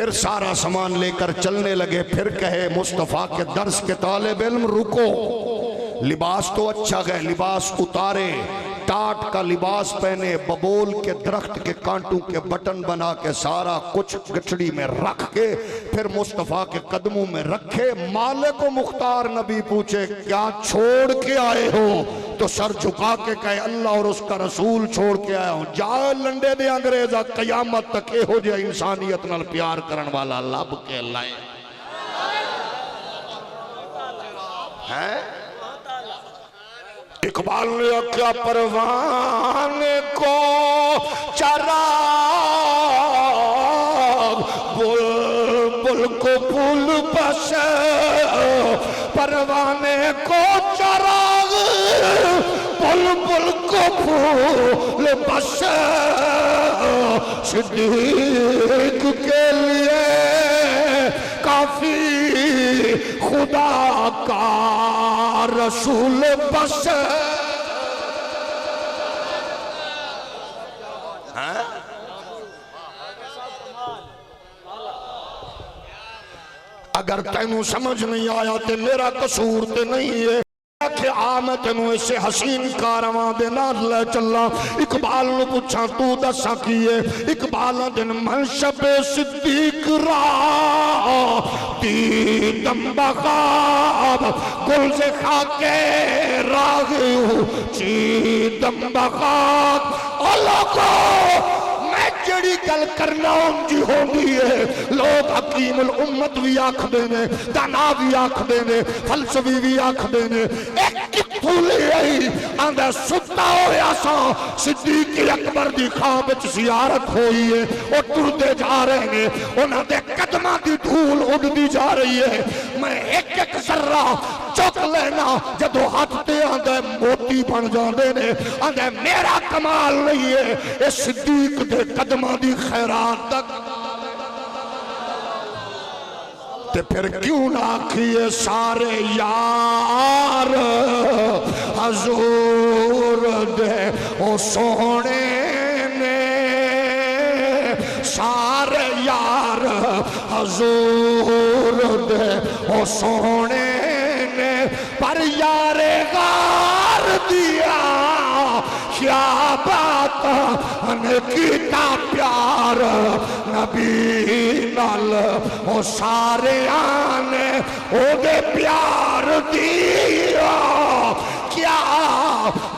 پھر سارا سامان لے کر چلنے لگے. پھر کہے مصطفیٰ کے درس کے طالب علم رکو. لباس تو اچھا گئے, لباس اتارے, ٹاٹ کا لباس پہنے, ببول کے درخت کے کانٹوں کے بٹن بنا کے سارا کچھ گٹھڑی میں رکھ کے پھر مصطفیٰ کے قدموں میں رکھے. مالک و مختار نبی پوچھے کیا چھوڑ کے آئے ہو؟ تو سر جھکا کے کہے اللہ اور اس کا رسول چھوڑ کے آیا ہوں. جا لنڈے دے انگریزہ قیامت تک ہو جائے انسانیت نال پیار کرن والا لب کے لائے ہیں. اقبال نے کیا پروانے کو چراغ بلبل کو پھول بس پروانے کو چراغ بلبل کو پھول بس صدیق کے لیے کافی خدا کا رسول بس. اگر تینوں سمجھ نہیں آیا تے میرا قصور تے نہیں ہے کہ میں تینوں اسے حسین کارواں دے نال لے چلا. اقبال نے پوچھا تو دسا کیے؟ اقبال دن منشب صدیق را دیدم بغاب گل سے خاکے راغیو چیدم بغاب. اللہ کو میں جڑی گل کرنا ہوں جی ہوندی ہے. لوگ حکیم الامت بھی آکھ دینے, دانا بھی آکھ دینے, فلسفی بھی آکھ دینے. ایک کتھو لے آئی آندھا ستا ہویا سا صدیق اکبر دی خوابت زیارت ہوئی ہے. وہ ٹردے جا رہے ہیں, انہاں دے قدمہ دی دھول اڑ دی جا رہی ہے. میں ایک ایک ذرہ چک لینا جدو ہاتھ تے آندھے موتی بن جاندے نے. آندھے میرا کمال نہیں ہے اے صدیق دے قدمہ دی خیرات تک. تے پھر کیوں نہ کیے سارے یار حضور دے او سونے نے, سارے یار حضور دے او سونے نے. پر یار غار دیا کیا بات ان کیتا پیار نبی نال او سارے آنے او دے پیار دیا کیا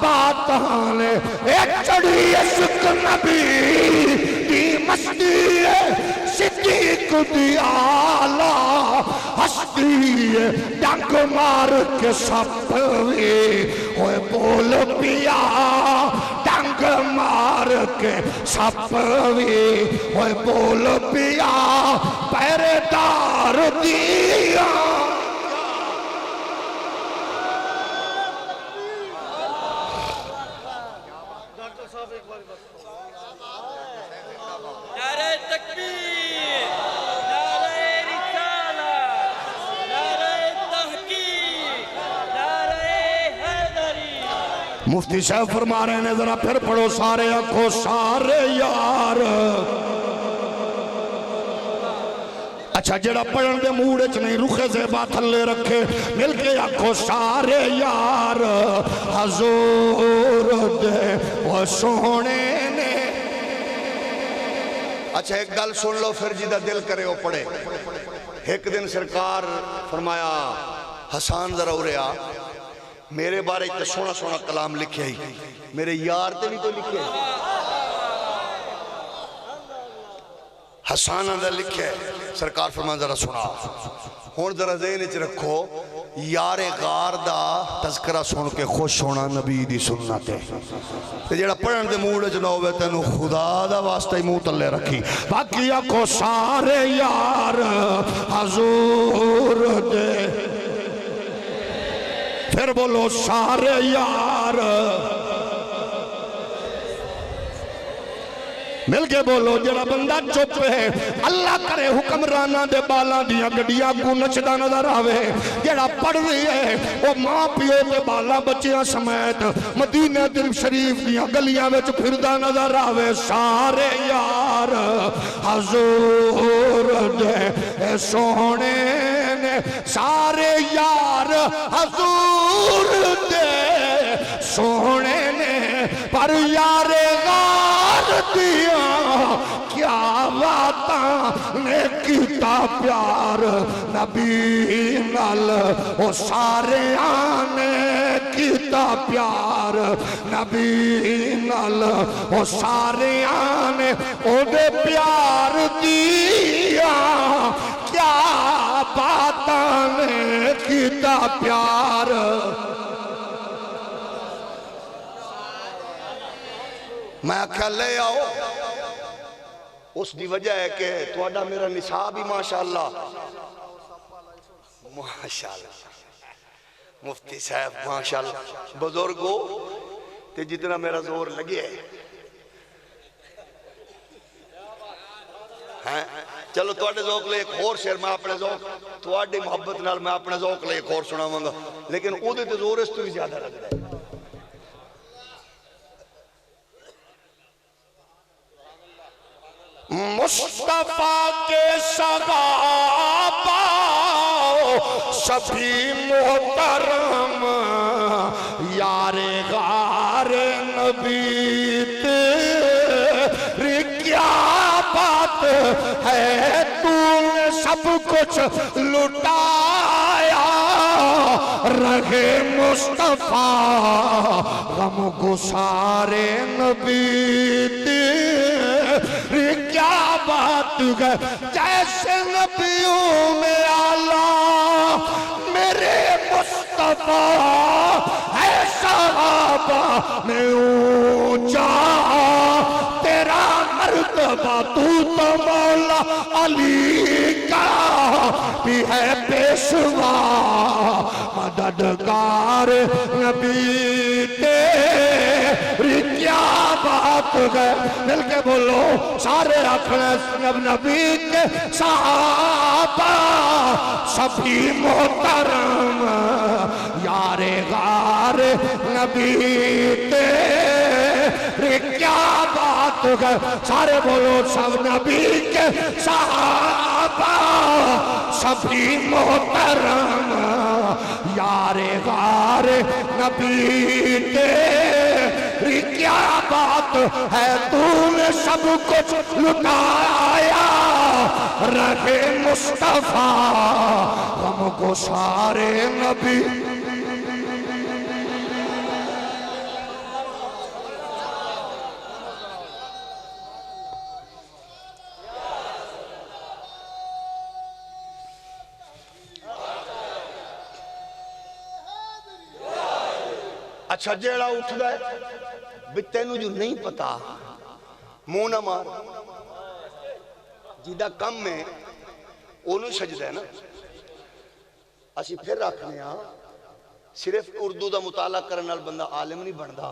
بات آنے. ایک چڑی عشق نبی دی مستی صدیق دی آلہ ہستی ڈنگ مار کے سپ وی ہوئے بول پیا ڈنگ مار کے سپ وی ہوئے بول پیا پہرے دار دیا. مفتی صاحب فرما رہے ہیں ذرا پھر پڑھو سارے آنکھوں سارے یار. اچھا جڑا پڑھن دے موڑے چ نہیں رخے زیبا تھلے رکھے مل کے آنکھوں سارے یار حضور دے وہ سونے نے. اچھا ایک گل سن لو پھر جیدہ دل کرے وہ پڑھے. ایک دن سرکار فرمایا حسان ذرا اریا میرے بارے اتنا سونا سونا کلام لکھے ہی میرے یار تے بھی تو لکھے حسان اندر لکھے. سرکار فرمان ذرا سنا ہون ذرا ذہن اچھ رکھو یار غار دا تذکرہ سن کے خوش ہونا نبی دی سنت ہے. تے جڑا پڑھن دے موڑ اچھ نہ ہوئے تینو خدا دا واسطہ ہی منہ تلے رکھی. باقی آکھو سارے یار حضور دے پھر بولو سارے یار مل کے بولو جڑا بندہ چپ ہے اللہ کرے حکمرانہ دے بالاں دیاں گڈیاں کو نچدا نظر آوے. جڑا پڑھ رہی ہے وہ ماں پیو دے بالاں بچیاں سمیت مدینہ دل شریف دیاں گلیاں وچ پھردا نظر آوے. سارے یار حضور دے سونے نے سارے یار حضور دے سونے نے پر یار غار دیا کیا باتاں نے کیتا پیار نبی نال او سارے آنے کیتا پیار نبی نال او سارے آنے او دے پیار دیا کیا باتاں نے کیتا پیار میں آکھا لے آؤ اس دی وجہ ہے کہ تواڈا میرا نصاب ہی ماشاءاللہ مفتی صاحب ماشاءاللہ بزرگ ہو تے جتنا میرا زور لگے ہے چلو تواڈے ذوق لے ایک اور شعر میں اپنے ذوق تواڈی محبت نال میں اپنے ذوق لے ایک اور سناواں گا لیکن او دے تے زور اس تو بھی زیادہ لگدا ہے مصطفیٰ کے صحابہ سبھی محترم یار غار نبی تیری کیا بات ہے تو نے سب کچھ لٹایا رہے مصطفیٰ غم گسار نبی تیری کیا بات ہے جیسے نبیوں میں آلہ میرے مصطفیٰ ہے صحابہ میں اونچا تیرا مرتبہ تو مولا علی کا بھی ہے پیشوا مددگار نبی تیری کیا بات ہے مل کے بولو سارے اکھڑے نبی کے صحابہ سبھی محترم یار غار نبی تیری کیا بات ہے سارے بولو سب نبی کے صحابہ سبھی محترم یار غار نبی تیری کیا بات ہے تو نے سب کچھ لٹایا رہے مصطفیٰ غم گسار نبی اچھا جیڑا اٹھ گئے بھی تینوں جو نہیں پتا منہ نہ مار جیدہ کم میں انہوں سجدہ ہے نا اسی پھر رکھنے ہاں صرف اردو دا مطالعہ کرنے وال بندہ عالم نہیں بندا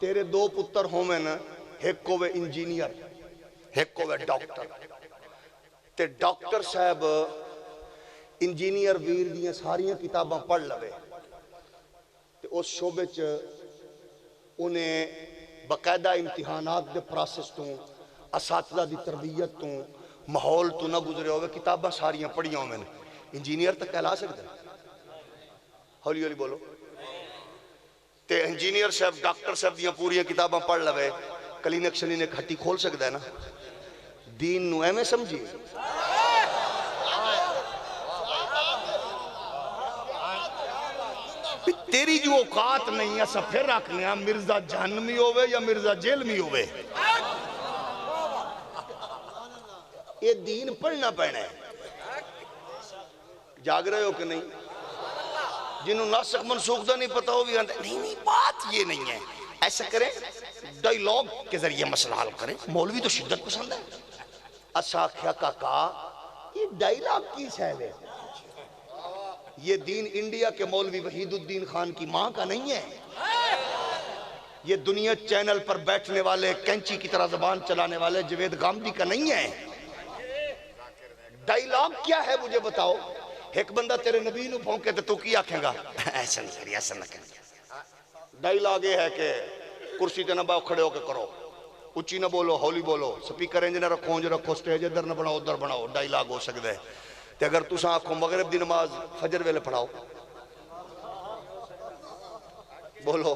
تیرے دو پتر ہوں میں نا ایک کو وہ انجینئر ایک کو وہ ڈاکٹر تے ڈاکٹر صاحب انجینئر ویر دیاں ساریاں کتاباں پڑھ لوے اس شعبے چ انہیں باقاعدہ امتحانات دے پروسیس تو اساتذہ دی تربیت تو ماحول تو نہ گزرے ہوئے کتاباں ساریاں پڑھیاں ہوں میں نے انجینئر تک کہلا سکتا ہے ہولی ہولی بولو تے انجینئر صاحب ڈاکٹر صاحب دیاں پوری کتاباں پڑھ لوے کلینک شلینک ہٹی کھول سکتا ہے نا دین نو ایمیں سمجھی تیری جو اوقات نہیں ہے پھر رکھنے ہیں مرزا جہنمی ہوئے یا مرزا جیلمی ہوئے یہ دین پڑھنا پڑنا ہے جاگ رہے ہو کہ نہیں جنہوں ناسخ منسوخ دا نہیں پتا ہو بھی نہیں بات یہ نہیں ہے ایسا کریں ڈائیلاگ کے ذریعے مسئلہ حل کریں مولوی تو شدت پسند ہے اسا کیا کاکا یہ ڈائیلاگ کی سہل ہے یہ دین انڈیا کے مولوی وحید الدین خان کی ماں کا نہیں ہے یہ دنیا چینل پر بیٹھنے والے کینچی کی طرح زبان چلانے والے جوید گامدی کا نہیں ہے ڈائیلاگ کیا ہے مجھے بتاؤ ایک بندہ تیرے نبی نو پھونکے تو کیا کہیں گا ایسا نہیں کری ایسا نہ کریں ڈائیلاگ یہ ہے کہ کرسی تے نہ باؤ کھڑے ہو کے کرو اچھی نہ بولو، ہولی بولو، سپیکر انج نہ رکھو، انج رکھو، سٹیج ادھر نہ بناؤ ادھر بناؤ، ڈائیلاگ ہو سکتا ہے۔ تے اگر تساں آکھو مغرب دی نماز فجر ویلے پڑھاؤ، بولو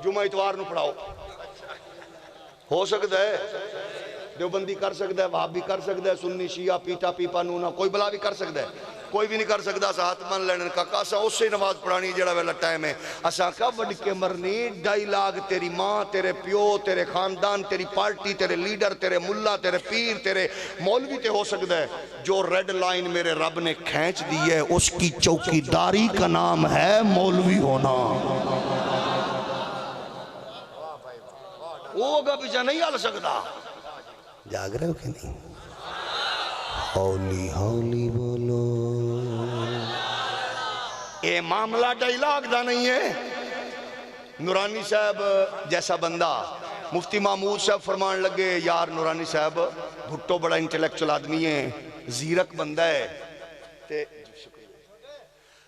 جمعہ اتوار نو پڑھاؤ، ہو سکتا ہے؟ دیوبندی کر سکتا ہے، وہابی کر سکتا ہے، سنی شیعہ پیٹا پیپا نونا کوئی بلا بھی کر سکتا ہے، کوئی بھی نہیں کر سکتا۔ اسا ہاتھ من لینے کا اسا اس سے نماز پڑھانی جڑا ویلا ٹائم ہے۔ اسا کا بڑھ کے مرنی ڈائیلاگ تیری ماں، تیرے پیو، تیرے خاندان، تیری پارٹی، تیرے لیڈر، تیرے ملا، تیرے پیر، تیرے مولوی تے ہو سکتا ہے۔ جو ریڈ لائن میرے رب نے کھینچ دی ہے اس کی چوکیداری کا نام ہے مولوی ہونا۔ وہ گا پیچھا نہیں آل سکتا۔ جاگ رہے ہو کہ نہیں؟ ہولی ہولی بولو۔ اے معاملہ ڈائیلاگ دا نہیں ہے۔ نورانی صاحب جیسا بندہ مفتی محمود صاحب فرمان لگے یار نورانی صاحب بھٹو بڑا انٹیلیکچول آدمی ہے، زیرک بندہ ہے،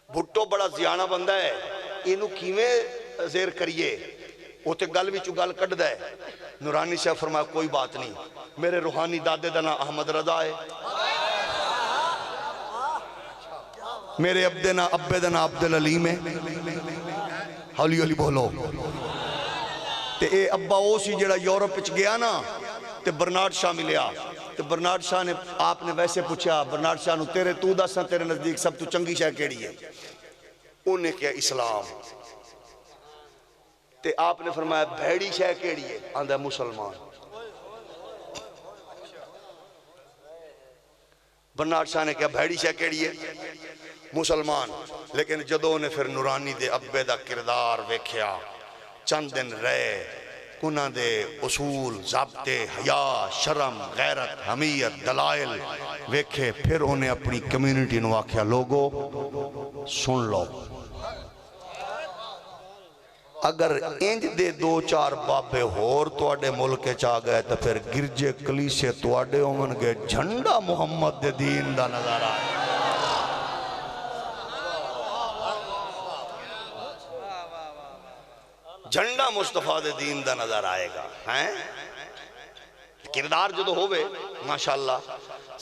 بھٹو بڑا زیانہ بندہ ہے، انہوں کیویں زیر کریے، وہ تے گل بھی چو گل کٹ دے۔ نورانی صاحب فرمایا کوئی بات نہیں، میرے روحانی دادے دنا احمد رضا ہے، میرے ابے دنا عبدالعلیم ہے، ہولی ہولی بولو۔ تے اے ابا او سی جڑا یورپ وچ گیا نا تے برنارڈ شاہ ملیا، تے برنارڈ شاہ نے آپ نے ویسے پوچھا برنارڈ شاہ نو تیرے تو دساں تیرے نزدیک سب تو چنگی شے کیڑی ہے؟ انہیں کیا اسلام۔ تے آپ نے فرمایا بھیڑی شے کیڑی ہے؟ آندھا مسلمان۔ برنارڈ شاہ نے کیا بھیڑی شے کیڑی ہے؟ مسلمان۔ لیکن جدوں نے پھر نورانی دے ابے دا کردار ویکھیا، چند دن رہے، انہاں دے اصول، ضابطے، حیا، شرم، غیرت، حمیت، دلائل ویکھے، پھر انہیں اپنی کمیونٹی نو آکھیا لوگو سن لو، اگر انج دے دو چار بابے ہور توڑے ملک چاہ گئے تو پھر گرجے کلیسے توڑے ہومن گے جھنڈا محمد دے دین دا نظر آئے۔ جھنڈا مصطفیٰ دے دین دا نظر آئے گا۔ کردار جو ہوئے ماشاءاللہ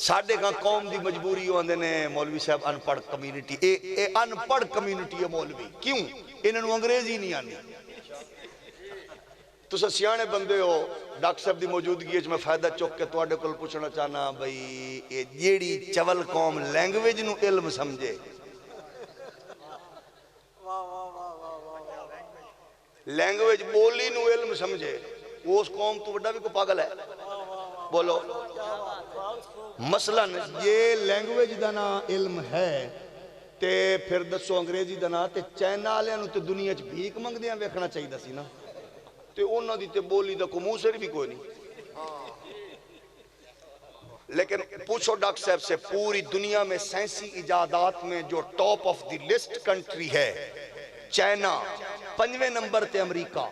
ساڑھے کا قوم دی مجبوری ہوندے نے مولوی صاحب انپڑھ کمیونٹی، اے انپڑھ کمیونٹی ہے مولوی، کیوں؟ انہوں انگریزی نہیں آنی۔ تو سیانے بندے ہو، ڈاکٹر صاحب دی موجودگی ہے میں فائدہ چک کے توڑے کل پوچھنا چاہنا بھئی یہ جیڑی چول قوم لینگویج نو علم سمجھے، لینگویج بولی نو علم سمجھے، وہ اس قوم تو بڑا بھی کو پاگل ہے۔ بولو مثلا یہ لینگویج دانا علم ہے تے پھر دسو انگریزی دانا تے چائنا آلیاں نو تے دنیا چ بھیک منگ دیاں ویکھنا چاہیے دا سی نا، تے انہاں دی تے بولی دا کو منہ سر بھی کوئی نہیں۔ لیکن پوچھو ڈاکٹر صاحب سے پوری دنیا میں سائنسی ایجادات میں جو top of the list country ہے چائنا، 5ویں نمبر تے امریکہ،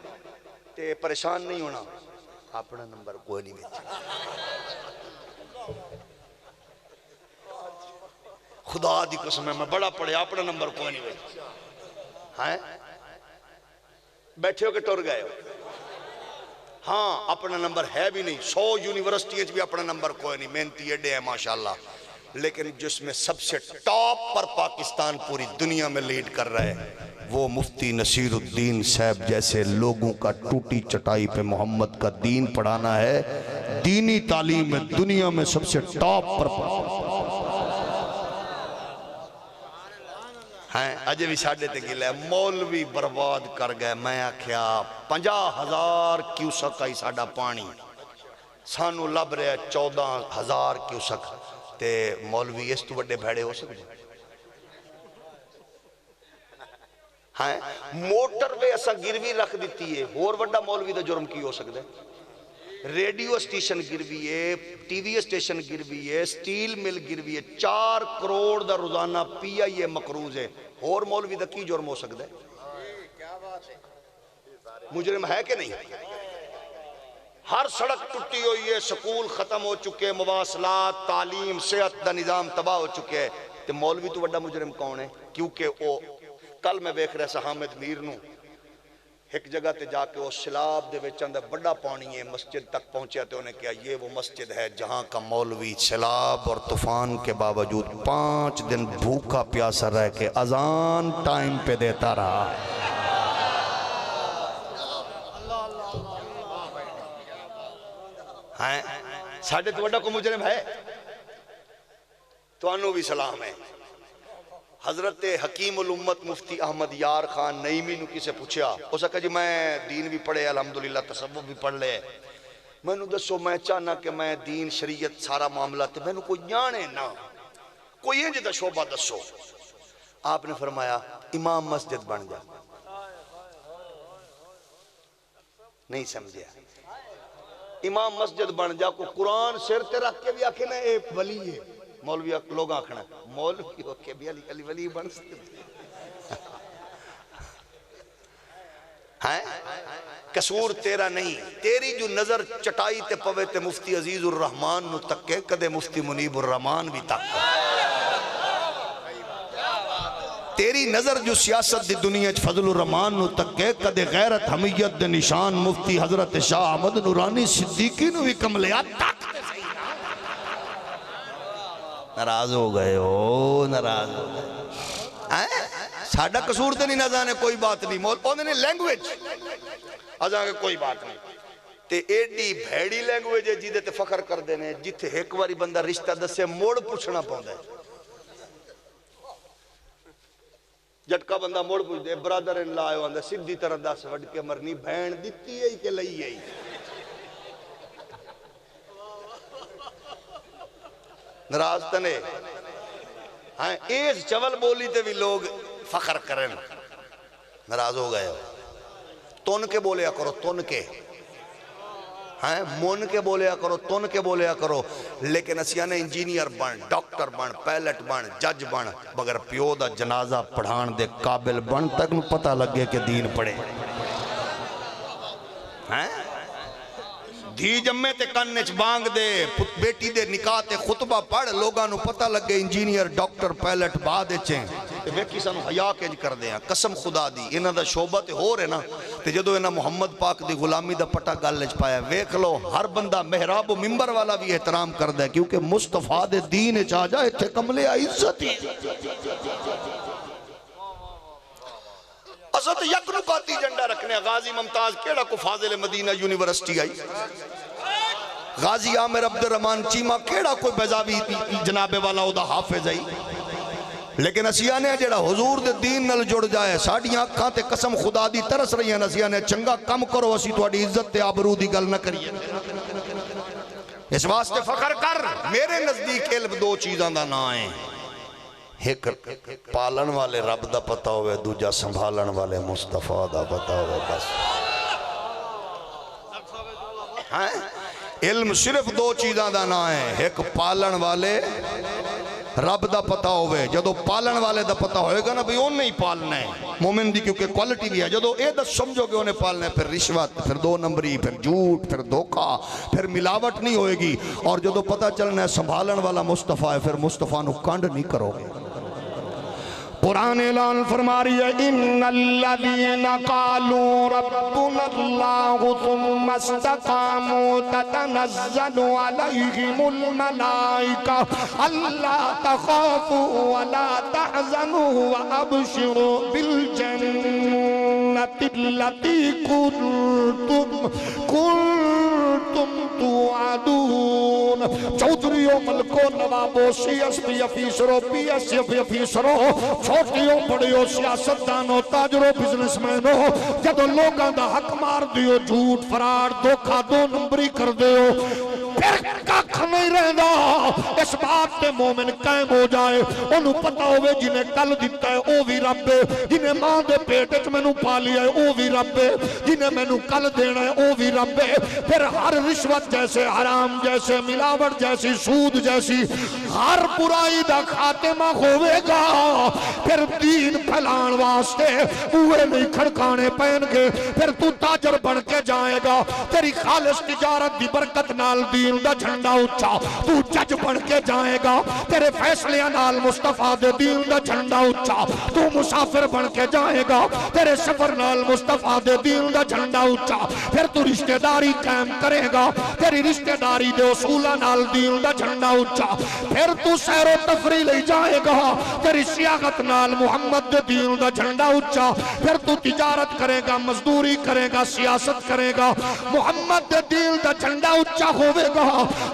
تے پریشان نہیں ہونا اپنا نمبر کوئی نہیں بیٹھا۔ خدا دی قسم ہے میں بڑا پڑھے اپنا نمبر کوئی نہیں بیٹھا۔ بیٹھے ہو کہ ٹر گئے ہو؟ ہاں اپنا نمبر ہے بھی نہیں، 100 یونیورسٹیوں بھی اپنا نمبر کوئی نہیں، محنتی ایڈے ہیں ماشاءاللہ۔ لیکن جس میں سب سے ٹاپ پر پاکستان پوری دنیا میں لیڈ کر رہے ہیں وہ مفتی نصیر الدین صاحب جیسے لوگوں کا ٹوٹی چٹائی پہ محمد کا دین پڑھانا ہے۔ دینی تعلیم میں دنیا میں سب سے ٹاپ پر ہیں۔ اجے بھی ساڑھے تے گلے مولوی برباد کر گئے، میں آکھیا 50,000 کیوسک آئی ساڑھا پانی، سانو لب رہے 14,000 کیوسک، تے مولوی اس تو بڑے بھیڑے ہو سکتے ہیں۔ موٹر وے اسا گروی رکھ دیتی ہے، اور وڈا مولوی دا جرم کی ہو سکتے ہیں؟ ریڈیو اسٹیشن گروی ہے، ٹی وی اسٹیشن گروی ہے، سٹیل مل گروی ہے، 4 کروڑ دا روزانہ پی آئی اے مقروض ہے، اور مولوی دا کی جرم ہو سکتا ہے؟ مجرم ہے کہ نہیں؟ ہر سڑک ٹوٹی ہوئی ہے، سکول ختم ہو چکے، مواصلات، تعلیم، صحت دا نظام تباہ ہو چکے ہیں، تے مولوی تو بڑا مجرم کون ہے؟ کیونکہ وہ کل میں دیکھ رہا سا حامد میر نو ایک جگہ تے جا کے وہ سیلاب دے وچ اندر بڑا پانی ہے، مسجد تک پہنچیا تو انہیں کہا یہ وہ مسجد ہے جہاں کا مولوی سیلاب اور طوفان کے باوجود 5 دن بھوکا پیاسا رہ کے اذان ٹائم پہ دیتا رہا۔ ہاں ساڑھے تو بڑا کو مجرم ہے تو انہوں بھی سلام ہے۔ حضرت حکیم الامت مفتی احمد یار خان نعیمی نو کسے پوچھیا، اس کہا جی میں دین بھی پڑھے الحمدللہ تصوف بھی پڑھ لے، میں نو دسو میں چاہنا کہ میں دین شریعت سارا معاملہ تے میں نو کوئی جانے نا کوئی انج دا شعبہ دسو۔ آپ نے فرمایا امام مسجد بن جا۔ نہیں سمجھیا، امام مسجد بن جا کو قرآن سر تے رکھ کے بھی آکھے نا اے ولی ہے، مولوی لوگ آکھنا مولوی ہو کے بھی علی ولی بن سکتے ہیں۔ قصور تیرا نہیں، تیری جو نظر چٹائی تے پوے تے مفتی عزیز الرحمن نو تکے کدے مفتی منیب الرحمن بھی تک، تیری نظر جو سیاست دی دنیا چ فضل الرحمن نو تکے کدے غیرت حمیت دے نشان مفتی حضرت شاہ احمد نورانی صدیقی نو بھی کملیا تک۔ ناراض ہو گئے ہو، ناراض ہو گئے۔ ساڑھا قصور تے نہیں نظانے کوئی بات نہیں، انہوں نے لینگویج ازاں کے کوئی بات نہیں تے ایڈی بھیڑی لینگویج ہے جیدے تے فخر کر دینے جتے ایک واری بندہ رشتہ دسے موڑ پوچھنا پاؤں ہے۔ جٹکا بندہ موڑ پوچھ دے برادر ان لائے ہوندہ سدھی طرح دس وڈ کے مرنی بھین دیتی ہے کہ لئی ہے۔ نراز تنے ہاں ایس چول بولی تے بھی لوگ فخر کریں، نراز ہو گئے ہو۔ تن کے بولیا کرو، تن کے ہاں مون کے بولیا کرو، تن کے بولیا کرو، لیکن اسیانے انجینئر بن، ڈاکٹر بن، پیلٹ بن، جج بن، بگر پیو دا جنازہ پڑھان دے قابل بن تک نو پتہ لگے کہ دین پڑھے۔ ہاں دھی جمے تے کنچ بانگ دے، بیٹی دے نکاح تے خطبہ پڑھ، لوگاں نو پتہ لگے انجینئر ڈاکٹر پیلٹ بعد چیں تے ویکھی سانو حیا کنج کر دیاں۔ قسم خدا دی انہاں دا شعبہ تے ہو رہے نا تے جدو انہاں محمد پاک دی غلامی دا پٹا گل وچ پایا، ویکھ لو ہر بندہ محراب و منبر والا بھی احترام کردا ہے کیونکہ مصطفیٰ دے دین وچ آ جا ایتھے کملے عزت ہی۔ اسد یک نکاتی جنڈا رکھنے غازی ممتاز کیڑا کو فاضل مدینہ یونیورسٹی آئی، غازی عامر عبد الرحمن چیمہ کیڑا کوئی بیضاوی جناب والا او دا حافظ آئی، لیکن اسیانے جڑا حضور دے دین نل جڑ جائے ساڑیاں آنکھاں تے قسم خدا دی ترس رہی ہیں، اسیانے چنگا کم کرو اسی تواڈی عزت تے آبرو دی گل نہ کریے۔ اس واسطے فخر کر، میرے نزدیک علم دو چیزاں دا نہ آئیں، ایک پالن والے رب دا پتہ ہوئے، دوجا سنبھالن والے مصطفیٰ دا پتہ ہوئے، بس۔ علم صرف دو چیزاں دا نہ ہے، ایک پالن والے رب دا پتہ ہوئے، جدو پالن والے دا پتہ ہوئے گا نا بھی انہیں ہی پالنا ہے، مومن دی کیونکہ کوالٹی بھی ہے، جدو اے دس سمجھو کہ انہیں پالنا ہے، پھر رشوت، پھر دو نمبری، پھر جھوٹ، پھر دھوکہ، پھر ملاوٹ نہیں ہوئے گی، اور جدو پتہ چلنا ہے سنبھالن والا مصطفیٰ ہے، پھر مصطفیٰ نو کانڈ نہیں کرو گے۔ قرآن اعلان فرما رہی ہے ان الذین قالوا ربنا اللہ ثم استقاموا تتنزل علیہم الملائکہ الا تخافوا ولا تحزنوا وابشروا بالجنة التي كنتم توعدون۔ چودھریوں ملکوں نوابوں سی ایس پی افیسروں پی ایس ایف افیسروں چھوٹیوں بڑیوں سیاستدانوں تاجروں بزنس مینوں جدو لوگاں دا حق مار دیو، جھوٹ فراڈ دھوکہ دو نمبری کر دیو، پھر ککھ نہیں رہنا۔ اس بات تے مومن قائم ہو جائے، انہوں پتہ ہوئے جنہیں کل دیتا ہے او بھی رب ہے، جنہیں ماں دے پیٹ وچ مینوں پالیا ہے او بھی رب ہے، جنہیں مینوں کل دینا ہے او بھی رب ہے۔ پھر ہر رشوت جیسے، حرام جیسے، ملاوٹ جیسی، سود جیسی ہر برائی دا خاتمہ ہوئے گا۔ پھر دین پھیلان واسطے بوئے نہیں کھڑکانے پہن گے، پھر تو تاجر بن کے جائے گا، تیری خالص تجارت دی برکت نال دین دا جھنڈا اچھا، تو جج جج بن کے جائے گا تیرے فیصلے نال مصطفیٰ دے دین دا جھنڈا اچھا تو مسافر بن کے جائے گا تیرے سفر نال مصطفیٰ دے دین دا جھنڈا اچھا پھر تو رشتہ داری قائم کرے گا تیری رشتہ داری دے اصولہ نال دین دا جھنڈا اچھا پھر تو سیر و تفریح لے جائے گا تیری سیاغت نال محمد دے دین دا جھنڈا اچھا پھر تو تجارت کرے گا مزدوری کرے گا سیاست کرے گا محمد دے دین دا جھنڈا اچھا ہوئے گا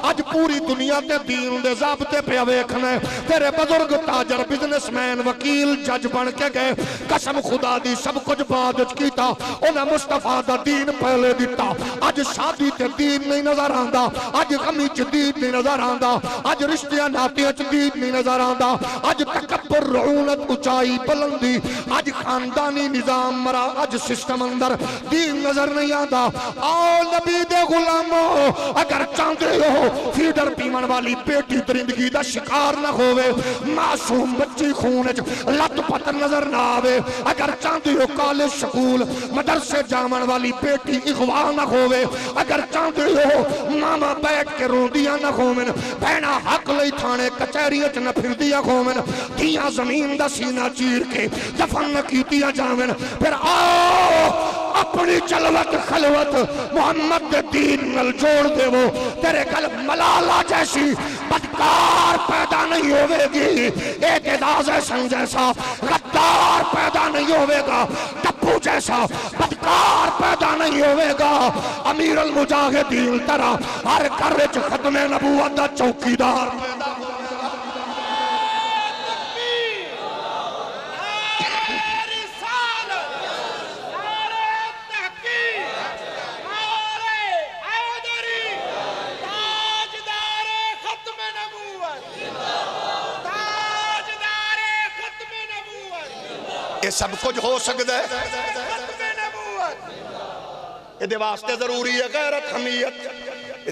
آج پوری دنیا تے دین دے ضابطے پہ ویکھنے تیرے بزرگ تاجر بزنس مین وکیل جج بن کے گئے قسم خدا دی سب کچھ بعد کیتا انہیں مصطفیٰ دا دین پہلے دیتا آج شادی تے دین نہیں نظر آندا آج غمی چ دین نہیں نظر آندا آج رشتیاں ناتیاں چ دین نہیں نظر آندا آج تکبر رعونت اچائی بلندی آج خاندانی نظام مرا آج سسٹم اندر دین نظر نہیں آندا آؤ نبی دے غلاموں اگر چاہتے ہو فیڈر پیمن والی بیٹی درندگی دا شکار نہ ہوئے معصوم بچی خونج لت پتر نظر نہ آوے اگر چاہتے ہو کالج سکول مدرسے جامن والی بیٹی اغوا نہ ہوئے اگر چاہتے ہو ماما بیٹھ کے روندیاں نہ ہومن بہنا حق لئی تھانے کچہریت نہ پھر دیا ہومن دیاں زمین دا سینہ چیر کے دفن نہ کیتیا جامن پھر آؤ اپنی جلوت خلوت محمد دے دین نل جوڑ دے وہ تیرے قلب ملالہ جیسی بدکار پیدا نہیں ہوئے گی اعتداز احسن جیسا غدار پیدا نہیں ہوئے گا ٹپو جیسا بدکار پیدا نہیں ہوئے گا امیر المجاہدین ترہ ہر کرچ ختم نبوت دا چوکیدار پیدا ہوئے یہ سب کچھ ہو سکتا ہے یہ دے واسطے ضروری ہے غیرت حمیت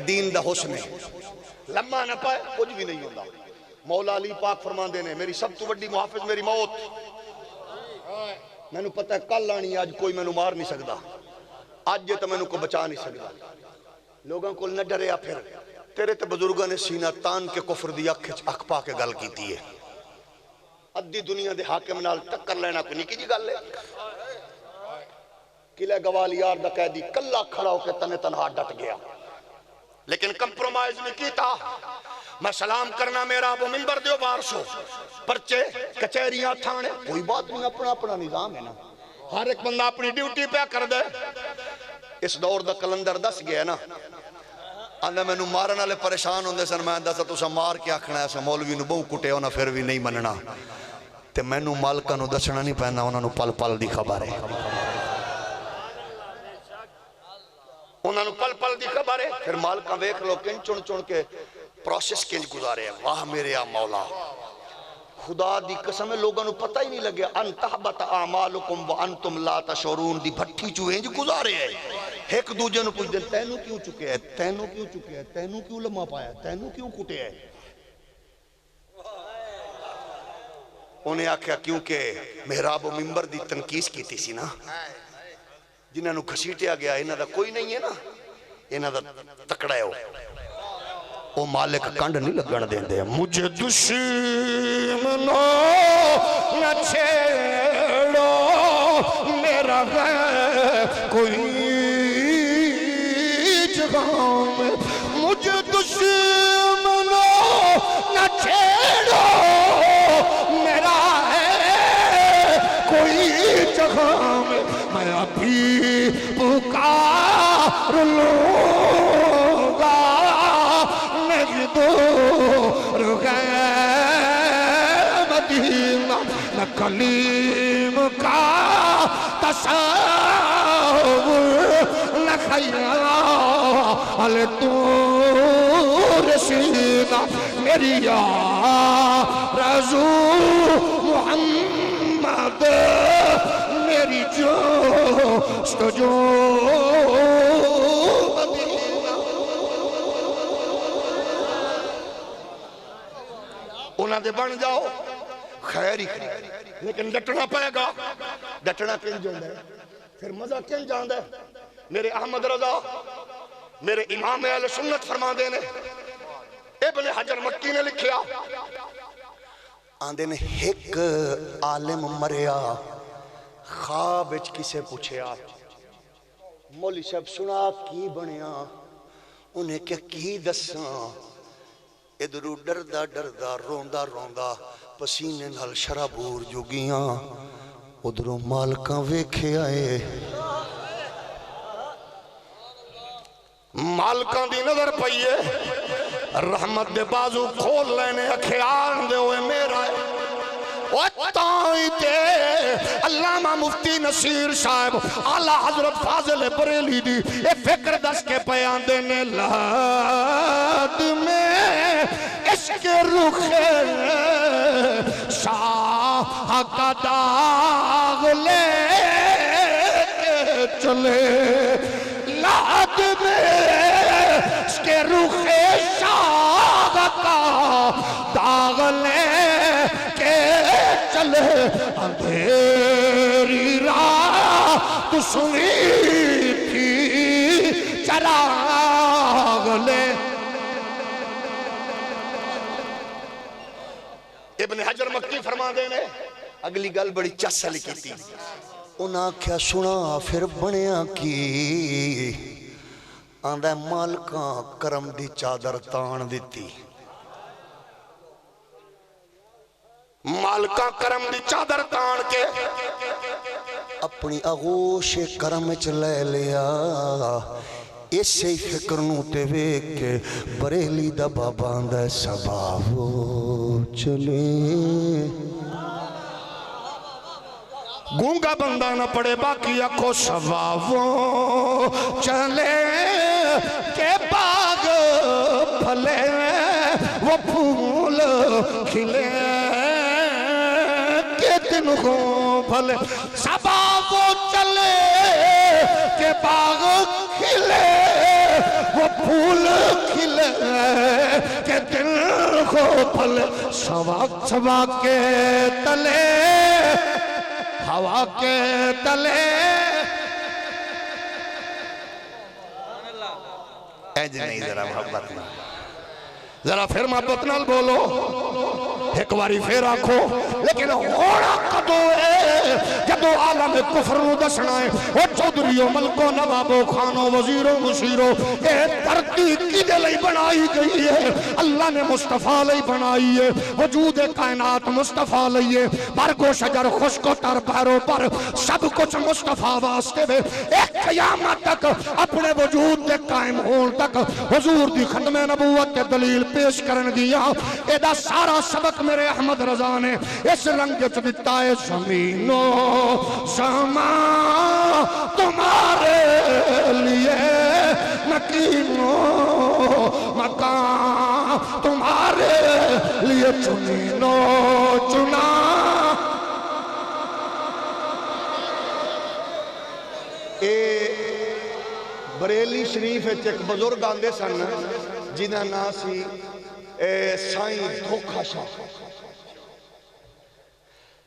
دین دا حسن ہے لمحہ نہ پائے کچھ بھی نہیں ہوتا مولا علی پاک فرمان دینے میری سب تو بڑی محافظ میری موت میں نے پتہ ہے کل آنی آج کوئی میں نے مار نہیں سکتا آج یہ تو میں نے کو بچا نہیں سکتا لوگوں کو نہ ڈریا پھر تیرے تے بزرگوں نے سینہ تان کے کفر دی اکھ پا کے گل کی تھی ہے ادھی دنیا دے حاکم نال ٹکر لینا کوئی نہیں کی جی گل لے قلعہ گوالیار دا قیدی کلا کھڑا ہو کے تنے تنہا ڈٹ گیا لیکن کمپرومائز نہیں کیتا میں سلام کرنا میرا وہ منبر دیو بارشو پرچے کچہریاں تھانے کوئی بات نہیں اپنا اپنا نظام ہے نا ہر ایک بندہ اپنی ڈیوٹی پہ کر دے اس دور دا کلندر دس گیا نا آنے میں نو مارن والے پریشان ہوندے سن میں دسا تسا مار کے آکھنا ایسا مولوی نو بہو کٹے ہونا پھر بھی نہیں مننا تے میں نو مالکہ نو دسنا نہیں پہنا انہوں نو پل پل دی خبر ہے انہوں نو پل پل دی خبر ہے پھر مالکہ ویکھ لو کن چن چن کے پروسیس کنج گزارے ہیں واہ میرے مولا خدا دی قسم لوگوں نو پتہ ہی نہیں لگے ان تحبت اعمالکم وانتم لا تشعرون دی بھٹی چوہیں جو گزارے ہیں ایک دوجہ نو پوچھ دیں تینوں کیوں چکے ہیں تینوں کیوں چکے ہیں تینوں کیوں لمحہ پایا تینوں کیوں کٹے ہیں انہیں آکھیا کیونکہ محراب و منبر دی تنقیس کی تھی سی نا جنہاں نو کھسیٹیا گیا انہاں دا کوئی نہیں ہے نا انہاں دا تکڑا ہے وہ مالک کنڈ نہیں لگن دیں دے مجھے دشمنوں نہ چھیڑو میرا ہے کوئی جگہ میں مجھے دشمنوں نہ چھیڑو میرا ہے کوئی جگہ میں ابھی پکار لوں گا دور گئے مدینہ نہ کلیم کا تصور نہ خیال طور سینہ میری آرزو محمد میری جستجو انہاں دے بن جاؤ خیر ہی خیر لیکن ڈٹنا پائے گا ڈٹنا کن جاندہ ہے پھر مزہ کن جاندہ ہے میرے احمد رضا میرے امام اہل سنت فرما دینے ابن حجر مکی نے لکھیا آندے نے ایک عالم مریا خواب وچ کسے پوچھیا مولی صاحب سنا کی بنیا انہیں کیا کی دساں ادھرو ڈردہ ڈردہ روندہ روندہ پسینے نال شرابور جو گیاں ادھرو مالکاں ویکھے آئے مالکاں دی نظر پئیے رحمت دے بازو کھول لینے اکھیان دے ہوئے میرا ہے تائیں تے علامہ مفتی نصیر صاحب اعلی حضرت فاضل بریلی دی اے فکر دس کے پیان دینے لاد میں اس کے رخ شاہ کا داغ لے کے چلے لاد میں اس کے رخ شاہ کا داغ لے چلے اندھیری راہ تو سنی تھی چراغ لے ابن حجر مکی فرما دینے اگلی گل بڑی چسل کی تھی انہاں کیا سنا پھر بنیا کی آندہ مالکاں کرم دی چادر تان دیتی مالکاں کرم دی چادر تان کے اپنی اغوش کرم چلے لیا اسے فکر نو تے ویک کے بریلی دا باباندہ سباہو چلے گونگا بندہ نہ پڑے باقی اکھو سباہو چلے کے باغ پھلے وہ پھول کھلے دن کو پھلے سباب چلے کہ باغ کھلے وہ پھول کھلے کہ دن کو پھلے سوا کے تلے ہوا کے تلے ایج نہیں ذرا محبت میں ذرا پھر محبت نال بولو ایک باری پھر آکھو لیکن ہونا قدو ہے جدو عالم کفر نو دسنا ہے وہ چودریوں ملکوں نوابوں خانوں وزیروں مشیروں یہ دھرتی کدے لئی بنائی گئی ہے اللہ نے مصطفیٰ لئی بنائی ہے وجود کائنات مصطفیٰ لئی ہے برگو شجر خشک و تر پیروں پر سب کچھ مصطفیٰ واسطے میں ایک قیامت تک اپنے وجود کے قائم ہون تک حضور دی ختم نبوت کے دلیل پیش کرن گیا ایدہ سارا سبق میرے احمد رضا نے اس رنگ چدتا ہے زمین و سما تمہارے لیے مکین و مکان تمہارے لیے چنین و چنا بریلی شریف ایک بزرگ آندے سن جنہ نا سی سائیں دھوکھا شاہ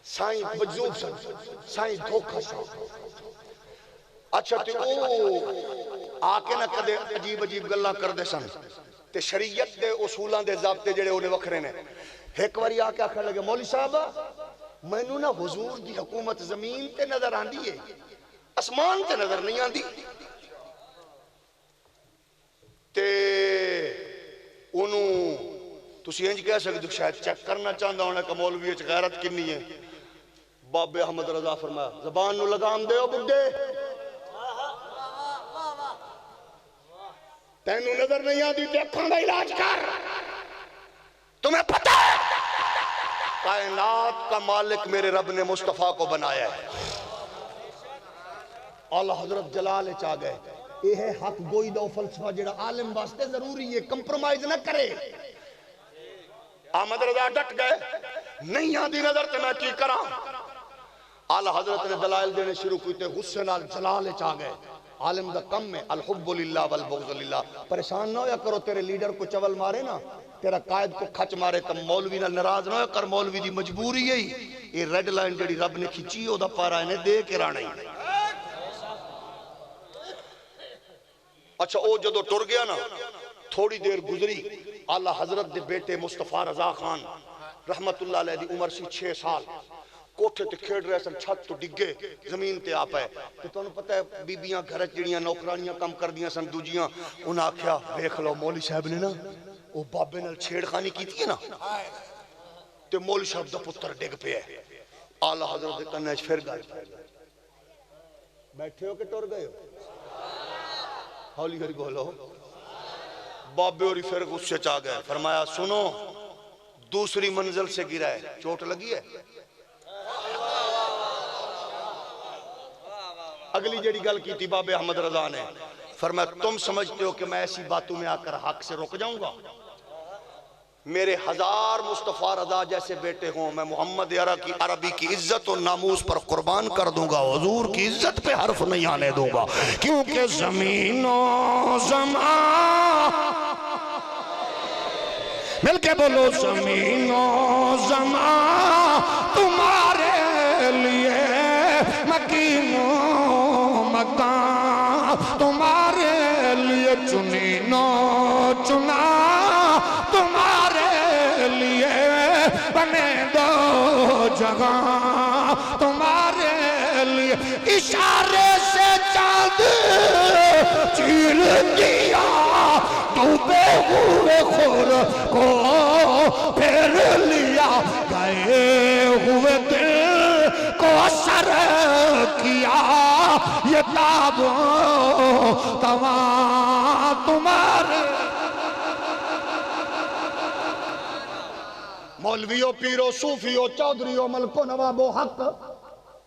سائیں مجذوب سن سائیں دھوکھا شاہ اچھا تے او آکے نہ کدے عجیب عجیب گلہ کر دے سن تے شریعت دے اصولان دے ضابطے جڑے انہیں وکھرے نے ایک واری آکے آکھر لگے مولی صاحب میں نو نا حضور دی حکومت زمین تے نظر آن دی ہے اسمان تے نظر نہیں آن دی تے انہوں تسی انج کہہ سکتے شاید چیک کرنا چاہتا ہونا کہ مولوی اچھ غیرت کنی ہے باب احمد رضا فرمایا زبان نو لگام دے او بڈے تینوں نظر نہیں آتی تے اکھاں دا علاج کر تمہیں پتہ ہے کائنات کا مالک میرے رب نے مصطفیٰ کو بنایا ہے اللہ حضرت جلال چاہ گئے یہ ہے حق گوئی دا فلسفہ جڑا عالم واسطے ضروری ہے کمپرومائز نہ کرے احمد رضا ڈٹ گئے نہیں آدھی نظر تے میں کی کرا اعلی حضرت نے دلائل دینے شروع کیتے غصے نال جلال چاہ گئے عالم دا کم میں الحب للہ والبغض للہ پریشان نہ ہویا کرو تیرے لیڈر کو چول مارے نا تیرا قائد کو کھچ مارے تم مولوی نال ناراض نہ ہویا کر مولوی دی مجبوری ہے یہ ریڈ لائن جڑی رب نے کھچی او دا پارا انہیں دے کے رانا ہی اچھا او جدو ٹر گیا نا تھوڑی دیر گزری اعلیٰ حضرت دے بیٹے مصطفیٰ رضا خان رحمت اللہ علیہ دی عمر سی 6 سال کوٹھے تے کھیڑ رہے سن چھت تو ڈگے زمین تے آ پائے تے تو انہوں پتہ ہے بی بیاں گھر جڑیاں نوکرانیاں کم کر دیاں سن دوجیاں انہاں آکھیا ویکھ لو مولوی صاحب نے نا وہ بابے نال چھیڑ خانی کی تھی نا تے مولوی صاحب دا پتر ڈگ پہ ہے اعلیٰ حضرت دے کنے پھر گئے بیٹھے ہو کہ ٹر گئے ہو ہولی ہولی بولو بابے اور پھر غصے چاہ گئے فرمایا سنو دوسری منزل سے گرا ہے چوٹ لگی ہے اگلی جڑی گل کی تھی بابے احمد رضا نے فرمایا تم سمجھتے ہو کہ میں ایسی باتوں میں آ کر حق سے رک جاؤں گا میرے 1000 مصطفیٰ رضا جیسے بیٹے ہوں میں محمد عربی کی عزت و ناموس پر قربان کر دوں گا حضور کی عزت پہ حرف نہیں آنے دوں گا کیونکہ زمین و زمان مل کے بولو زمین و زمان تمہارے لیے مکین و مکان تمہارے لیے چنین و چنا تمہارے لیے بنے دو جگہ تمہارے لیے اشارے سے چاند چیل دیا ڈوبے ہوئے خور کو پھیر لیا گئے ہوئے دل کو اثر کیا یہ تاب تمام تمہارے مولویو پیرو صوفیو چودریو ملکو نوابو حق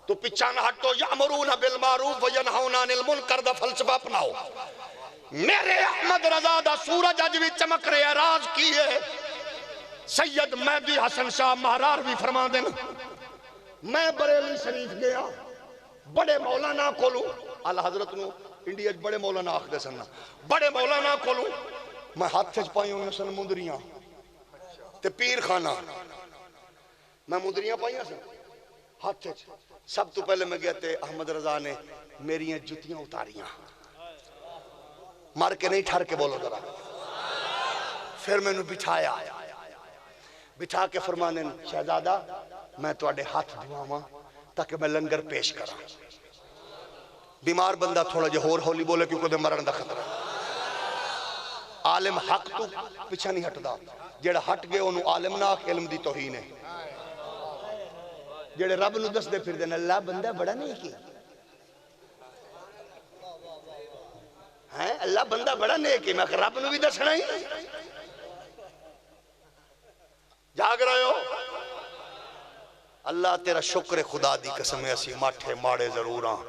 تو پچھان ہٹو یامرون بالمعروف وینہون عن المنکر دا فلسفہ اپناؤ میرے احمد رضا دا سورج اج بھی چمک رہے راز کیے سید مہدی حسن شاہ مہرار بھی فرما دینا میں بریلی شریف گیا بڑے مولانا کھولوں اعلیٰ حضرت نو انڈیا بڑے مولانا آخر سننا بڑے مولانا کھولوں میں ہاتھ سے پائی ہوں سن مندریاں تے پیر خانہ میں مدریاں پائیاں سن ہاتھ سب تو پہلے میں گیا تے احمد رضا نے میری جتیاں اتاریاں مار کے نہیں ٹھار کے بولو ذرا پھر میں نے بٹھا کے فرمانے شہزادہ میں تواڈے ہاتھ دھواواں تاکہ میں لنگر پیش کراں بیمار بندہ تھوڑا جے ہور ہولی بولے کیونکہ دے مرن دا خطرہ عالم حق تو پیچھا نہیں ہٹدا جیڑا ہٹ گئے انہوں عالم نہ علم دی توہین ہے جیڑے رب نو دس دے پھر دینا اللہ بندہ بڑا نہیں کی اللہ بندہ بڑا نہیں کی میں رب نو بھی دسنا ہی جاگ رہے ہو اللہ تیرا شکر خدا دی قسم اسی ماٹھے ماڑے ضرور ہاں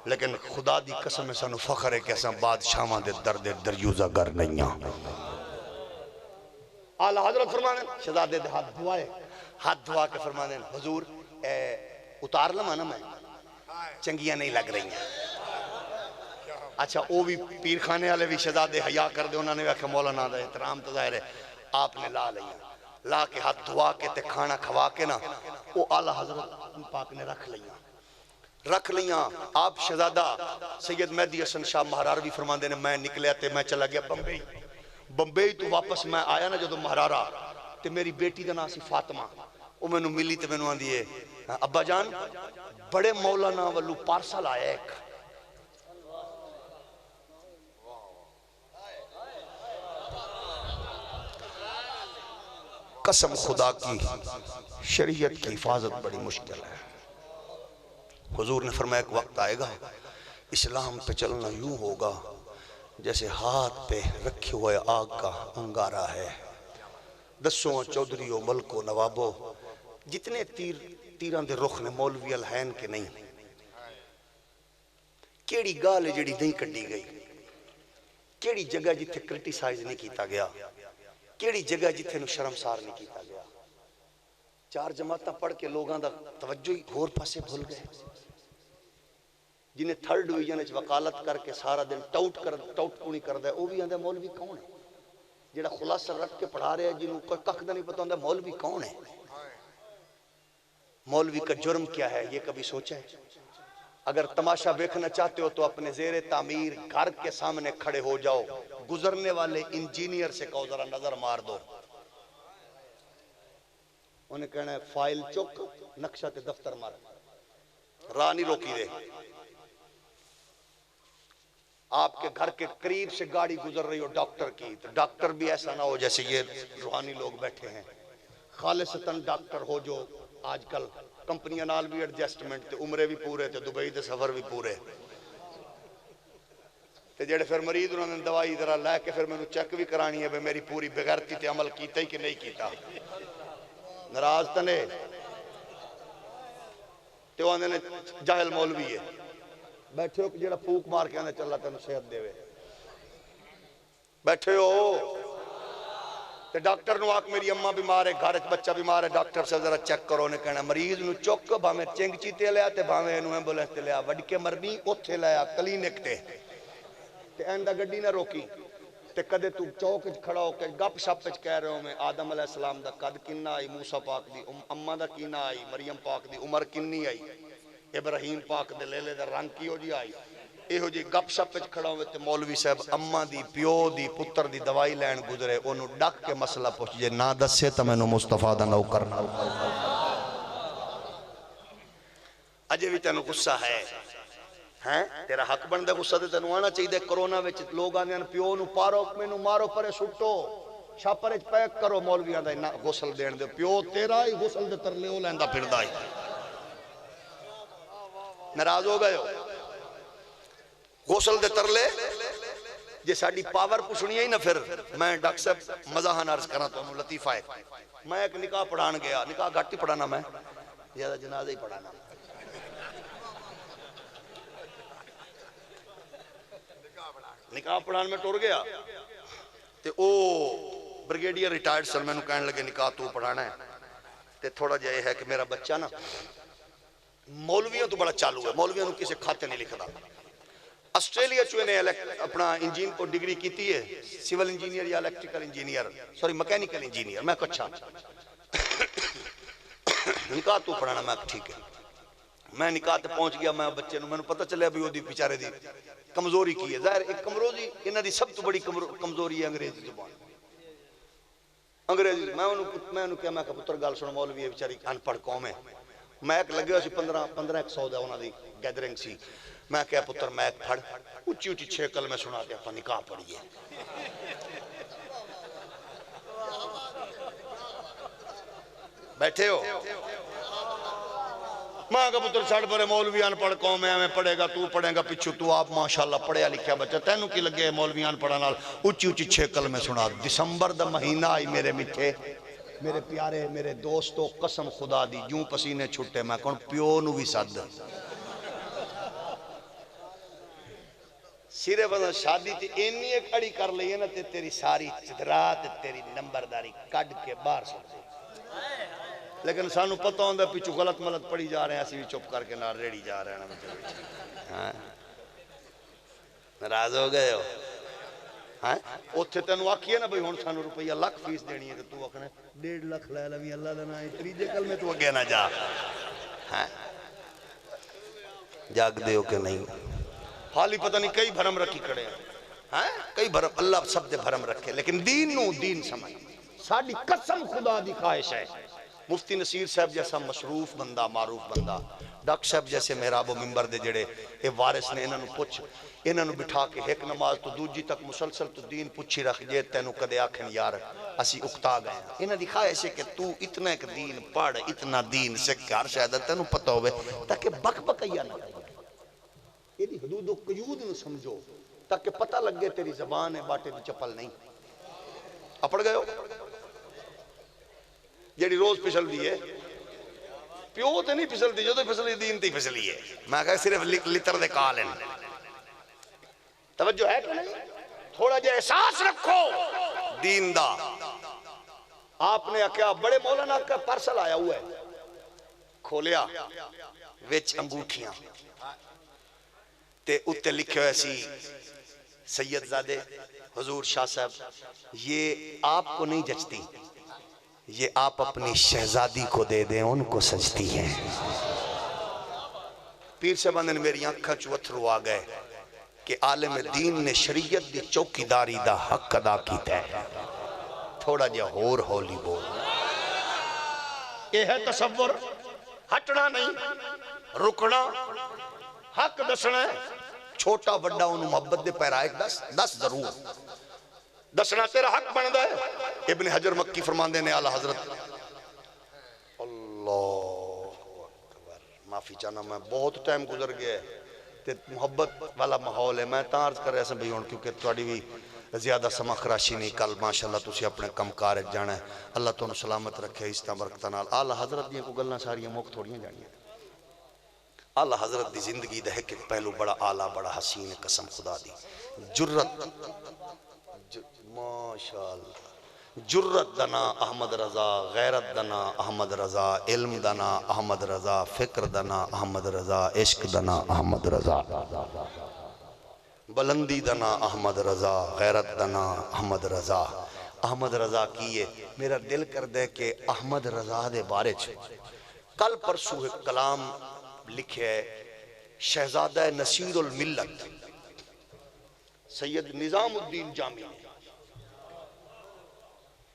لیکن خدا دی قسم سانو فخر ہے کہ اساں بادشاہاں دے درد دریوزہ گر نہیں ہاں اعلیٰ حضرت فرمانے شہزادے دے ہاتھ دھوائے ہاتھ دھوا کے فرمانے حضور اتار لما نا میں چنگیاں نہیں لگ رہی ہیں اچھا وہ بھی پیر خانے والے بھی شہزادے حیا کر دے انہوں نے بھی مولانا دا احترام تو ظاہر ہے آپ نے لا لیا لا کے ہاتھ دھوا کے تے کھانا کھوا کے نا وہ اعلیٰ حضرت پاک نے رکھ لیاں آپ شہزادہ سید مہدی حسن شاہ مہرار بھی فرمان دینے میں نکلیا تے میں چلا گیا بمبئی تو واپس میں آیا نا جدو مہرارا تے میری بیٹی دا نام سی فاطمہ وہ میں نو ملی تے میں نو آن دیئے ابا جان بڑے مولانا والو پارسل آیا ایک قسم خدا کی شریعت کی حفاظت بڑی مشکل ہے حضور نے فرمایا ایک وقت آئے گا اسلام پہ چلنا یوں ہوگا جیسے ہاتھ پہ رکھے ہوئے آگ کا انگارہ ہے دسوں چودریوں ملکوں نوابوں جتنے تیران دے رخ نے مولوی الحین کے نہیں کیڑی گال جڑی نہیں کٹی گئی کیڑی جگہ جتھے کرٹیسائز نہیں کیتا گیا کیڑی جگہ جتھے نو شرمسار نہیں کیتا گیا 4 جماعتاں پڑھ کے لوگاں دا توجہ ہی اور پاسے بھول گئے جنہیں 3rd ڈویژن وچ وکالت کر کے سارا دن ٹاؤٹ پونی کر دے وہ بھی آندے مولوی کون ہے جڑا خلاصہ رکھ کے پڑھا رہے ہیں جنہوں کوئی کخ دا نہیں پتہ ہوندا مولوی کون ہے مولوی کا جرم کیا ہے یہ کبھی سوچا ہے اگر تماشا دیکھنا چاہتے ہو تو اپنے زیر تعمیر گھر کے سامنے کھڑے ہو جاؤ، گزرنے والے انجینئر سے کہو ذرا نظر مار دو، انہیں کہنا ہے فائل چک نقشہ تے دفتر مار، راہ نہیں روکی دے۔ آپ کے گھر کے قریب سے گاڑی گزر رہی ہو ڈاکٹر کی، تو ڈاکٹر بھی ایسا نہ ہو جیسے یہ روحانی لوگ بیٹھے ہیں، خالصتاً ڈاکٹر ہو جو آج کل کمپنیاں نال بھی ایڈجسٹمنٹ تے عمرے بھی پورے تے دبئی تے سفر بھی پورے تے جڑے پھر مریض انہوں نے دوائی ذرا لے کے پھر میں نے چیک بھی کرانی ہے میری پوری بغیرتی تے عمل کیتا ہی کہ نہیں کیتا، ناراض تنے تے وہ نے جاہل مولوی ہے بیٹھے ہو کہ جڑا پھوک مار کے آنے چل اللہ تینوں صحت دے وے، بیٹھے ہو تے ڈاکٹر نو آکھ میری اماں بیمار ہے، گھر بچہ بیمار ہے، ڈاکٹر سے ذرا چیک کرو، نے کہنا مریض نو چک بھاویں چنگچی تے لیا تے بھاویں اینو ایمبولینس تے لیا، وڈ کے مرنی اوتھے لیا کلینک تے ایندا گڈی نہ روکی تے کدے تو چوک کھڑا ہو کے گپ شپ وچ کہہ رہے ہو میں آدم علیہ السلام دا قد کنا آئی، موسیٰ پاک دی اماں دا کنا آئی، مریم پاک دی عمر کنی آئی، ابراہیم پاک دے لیلے دا رنگ کیو جی آئی، ایہو جی گپ شپ وچ کھڑا ہوئے تے مولوی صاحب اماں دی پیو دی پتر دی دوائی لین گزرے، انہوں ڈک کے مسئلہ پوچھ جے نہ دسے تا مینوں مصطفیٰ دا نوکر نہ اجے بھی تینوں غصہ ہے تیرا حق بندے غصہ تے تینوں آنا چاہیے دے کرونا وچ لوگ آنے پیو نو پارو مینوں مارو پرے سٹو چھاپر وچ پیک کرو مولویاں دا غسل دین دے پیو تیرا ہی غسل دے ترلے او لیندا پھردا ہی ناراض ہو گئے ہو غسل دے ترلے جے ساڈی پاور پوچھنی ہے نا پھر میں ڈاکٹر صاحب مزاحن عرض کرنا تو لطیفہ ہے میں ایک نکاح پڑھان گیا نکاح گھٹ ہی پڑھانا میں زیادہ جنازہ ہی پڑھانا نکاح پڑھان میں ٹر گیا تے او بریگیڈیئر ریٹائرڈ سر میں کہنے لگے نکاح تو پڑھانا ہے تے تھوڑا جا یہ ہے کہ میرا بچہ نا مولویوں تو بڑا چالو ہے مولویوں نے کسی کھاتے نہیں لکھتا آسٹریلیا چوئے نے اپنا انجین کو ڈگری کیتی ہے سیول انجینئر یا electrical engineer sorry mechanical engineer میں کچھ نکاح تو پڑھانا میں ٹھیک ہے میں نکاح تے پہنچ گیا میں بچے نو میں پتہ چلیا بھی وہ دی بیچارے دی کمزوری کی ہے ظاہر ایک کمزوری انہاں دی سب تو بڑی کمزوری ہے انگریزی زبان انگریزی میں انہوں کیا میں کہا پتر گال سنو مولوی ہے بیچاری ان پڑھ قوم ہے میں ایک لگے ہو سی 1500 دا انہاں دی گیدرنگ سی میں کہا پتر میں ایک پڑھ اچھی اچھی 6 کلمے سنا دیا تو نکاح پڑھیے بیٹھے ہو ماں کا پتر چھڑ پڑے مولوی ان پڑھ قوم ہے ہمیں پڑھے گا تو پڑھے گا پچھو تو آپ ماشاءاللہ پڑھیا لکھیا بچہ تینوں کی لگے مولوی ان پڑھا نال اچھی اچھی 6 کلمے سنا دسمبر دا مہینہ آئی میرے میٹھے میرے پیارے میرے دوستو قسم خدا دی جوں پسینے چھٹے میں کون پیو نو بھی صد صرف شادی تے اینی ایک اڑی کر لئی ہے نا تے تیری ساری چدرات تیری نمبرداری کڈ کے باہر سکتے لیکن سانو پتہ ہوندہ پیچھو غلط ملت پڑی جا رہے ہیں اسی بھی چپ کر کے نہ ریڑی جا رہے ہیں ناراض ہو گئے ہو اوتھے تینوں آکھی ہے نا بھئی ہون سانو روپیہ لاکھ فیس دینی ہے کہ تو آکھنے 1.5 لاکھ لے لوی اللہ دنا ہے تریجے کل میں تو اگے نہ جا جاگ دے ہو کہ نہیں حالی پتہ نہیں کئی بھرم رکھی کھڑے ہیں کئی بھرم اللہ سب دے بھرم رکھے لیکن دین نو دین سمجھ ساڑی قسم خدا دی خواہش ہے مفتی نصیر صاحب جیسا مشروف بندہ معروف بندہ ڈاکٹر صاحب جیسے محراب و منبر دے جڑے اے وارث نے انہوں پوچھ انہوں بٹھا کے ایک نماز تو دوجی تک مسلسل تو دین پوچھی رکھ جے تینوں کدے آکھن یار اسی اکتا گئے انہوں دی خواہش ہے کہ تو اتنا ایک دین پڑھ اتنا دین سکھار شاید تینوں پتہ ہوئے تاکہ بک بکیا نہ کرے یہ دی حدود و قیود نو سمجھو تاکہ پتہ لگ گئے تیری زبان ہے باٹے دی چپل نہیں اپڑ گئے ہو جیڑی روز پھسل دی ہے پیو تے نہیں پھسل دی جو تو پھسلی دین تی پھسلی ہے میں کہا صرف لتر دے کال ہیں توجہ ہے کہ نہیں تھوڑا جے احساس رکھو دین دا آپ نے کیا بڑے مولانا کا پارسل آیا ہوا ہے کھولیا وچ انگوٹھیاں تے اتے لکھے ہوئے سی سید زادے حضور شاہ صاحب یہ آپ کو نہیں جچتی یہ آپ اپنی شہزادی کو دے دیں ان کو سجتی ہیں پیر صاحب نے میری آنکھاں چوتھرو آ گئے کہ عالم دین نے شریعت دی چوکیداری دا حق ادا کیتا ہے. تھوڑا جا ہور ہولی بول. یہ ہے تصور. ہٹنا نہیں، رکنا، حق دسنا ہے. چھوٹا بڑا انہوں محبت دے پیرائے دس ضرور دسنا تیرا حق بندا ہے. ابن حجر مکی فرماندے نے اعلیٰ حضرت اللہ اکبر، معافی چاہنا میں بہت ٹائم گزر گیا ہے تے محبت والا ماحول ہے. میں تارز کر رہا سا بھی ہون کیونکہ تھوڑی بھی زیادہ سما خراشی نہیں. کل ماشاءاللہ تسی اپنے کم کار جانا ہے. اللہ تو سلامت رکھے اس طرح برکتہ نال. اعلیٰ حضرت دیاں کو گلنا ساریاں موقع تھوڑیاں جانیاں. اعلیٰ حضرت دی زندگی دا ہے کہ پہلو بڑا اعلیٰ بڑا حسین قسم خدا دی. جرت ماشاءاللہ جرت دنا احمد رضا، غیرت دنا احمد رضا، علم دنا احمد رضا، فکر دنا احمد رضا، عشق دنا احمد رضا، بلندی دنا احمد رضا، غیرت دنا احمد رضا. احمد رضا کیے میرا دل کر دے کہ احمد رضا دے بارے کل پرسو ایک کلام لکھے شہزادہ نصیر الملت سید نظام الدین جامی.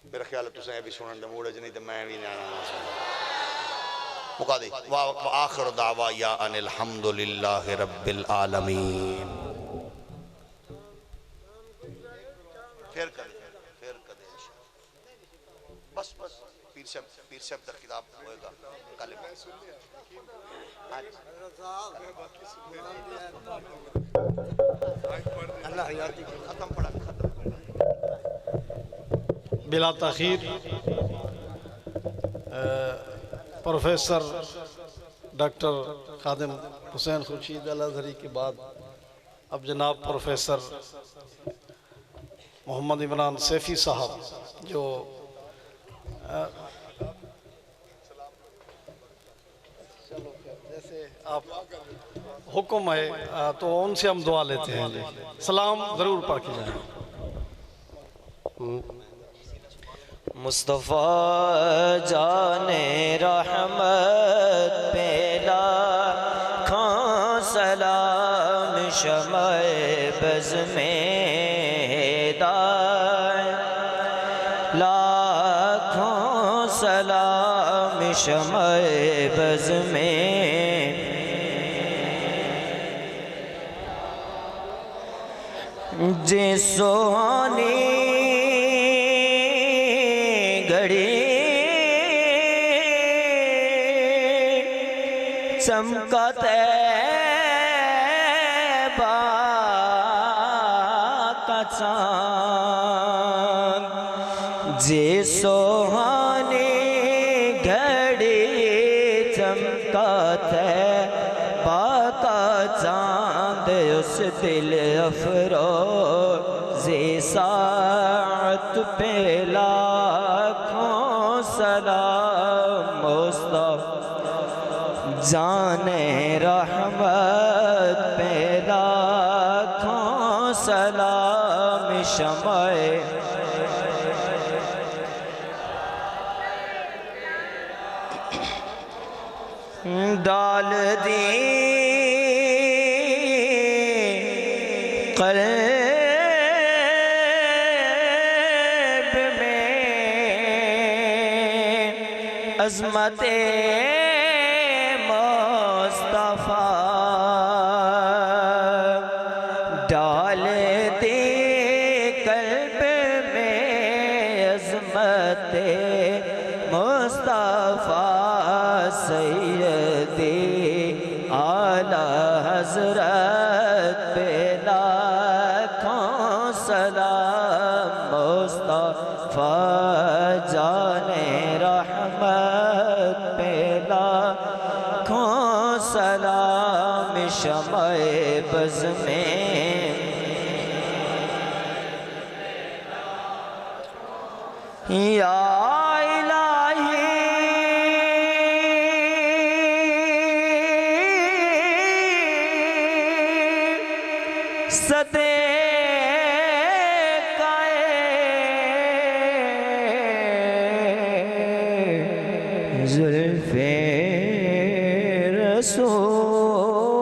میرا خیال ہے تسیں بھی سنن دے موڑے جنہی تے میں بھی نانا سنن مقا دی. وآخر دعویٰ ان الحمدللہ رب العالمین. پھر کدے بس پیر صاحب در خطاب ہوئے گا کلمہ. اللہ حیاتی ختم پڑھا ختم بلا تاخیر پروفیسر ڈاکٹر خادم حسین خورشید الازہری کے بعد اب جناب پروفیسر محمد عمران سیفی صاحب جو جیسے آپ حکم ہے تو ان سے ہم دعا لیتے ہیں. سلام ضرور پڑھ کے جائیں. مصطفیٰ جان رحمت پہ لاکھوں سلام شمع بز میں ہدایت، لاکھوں سلام شمع بز میں جی سوہانی چمکا طیبہ کا چاند، جی سوہانی گھڑی چمکا طیبہ کا چاند، اس دل افروزی ساعت پہ لاکھوں سلام. مصطفیٰ جان رحمت پہ لاکھوں سلام شمع ڈال دی قلب میں عظمت ڈال دے قلب میں عظمت مصطفیٰ. سیدی اعلیٰ حضرت پہ لاکھوں سلام. مصطفیٰ جان رحمت پہ لاکھوں سلام شمع بز میں یا الہی صدے زلف رسول